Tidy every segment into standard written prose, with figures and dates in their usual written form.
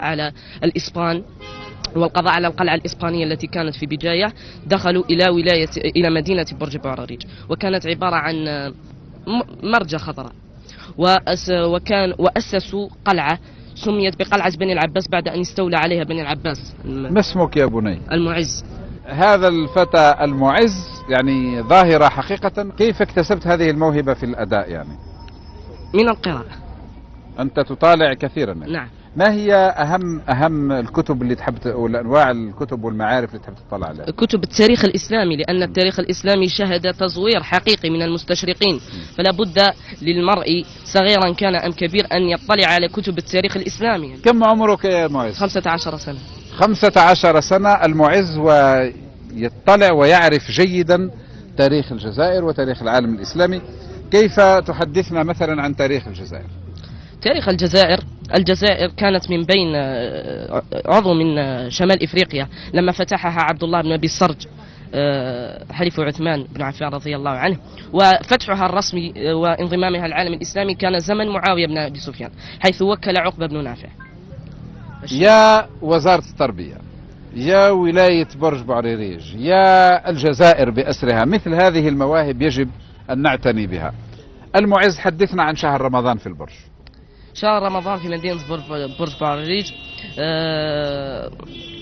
على الإسبان والقضاء على القلعة الإسبانية التي كانت في بجاية، دخلوا إلى مدينة برج بعراريج، وكانت عبارة عن مرجة خضراء، وأسسوا قلعة سميت بقلعة بني العباس بعد أن استولى عليها بني العباس. ما اسمك يا بني؟ المعز. هذا الفتى المعز يعني ظاهرة حقيقة. كيف اكتسبت هذه الموهبة في الأداء يعني؟ من القراءة. أنت تطالع كثيرا يعني. نعم. ما هي أهم الكتب اللي تحب ولا أنواع الكتب والمعارف اللي تحب تطلع عليها؟ كتب التاريخ الإسلامي، لأن التاريخ الإسلامي شهد تزوير حقيقي من المستشرقين، فلا بد للمرء صغيرا كان أم كبير أن يطلع على كتب التاريخ الإسلامي. كم عمرك يا معز؟ 15 سنة. 15 سنة المعز، ويطلع ويعرف جيدا تاريخ الجزائر وتاريخ العالم الإسلامي. كيف تحدثنا مثلا عن تاريخ الجزائر؟ تاريخ الجزائر كانت من بين عضو من شمال إفريقيا لما فتحها عبد الله بن أبي السرج حليف عثمان بن عفان رضي الله عنه، وفتحها الرسمي وانضمامها العالم الإسلامي كان زمن معاوية بن أبي سفيان، حيث وكل عقبة بن نافع. يا وزارة التربية، يا ولاية برج بعريريج، يا الجزائر بأسرها، مثل هذه المواهب يجب أن نعتني بها. المعز، حدثنا عن شهر رمضان في البرج. شهر رمضان في مدينة برج بعريريج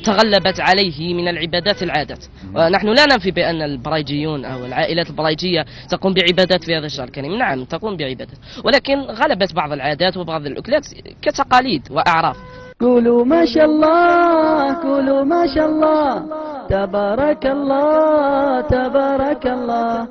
تغلبت عليه من العبادات العادات، ونحن لا ننفي بأن البرايجيون أو العائلات البرايجية تقوم بعبادات في هذا الشهر الكريم، نعم تقوم بعبادات، ولكن غلبت بعض العادات وبعض الأكلات كتقاليد وأعراف. قولوا ما شاء الله، قولوا ما شاء الله، تبارك الله تبارك الله.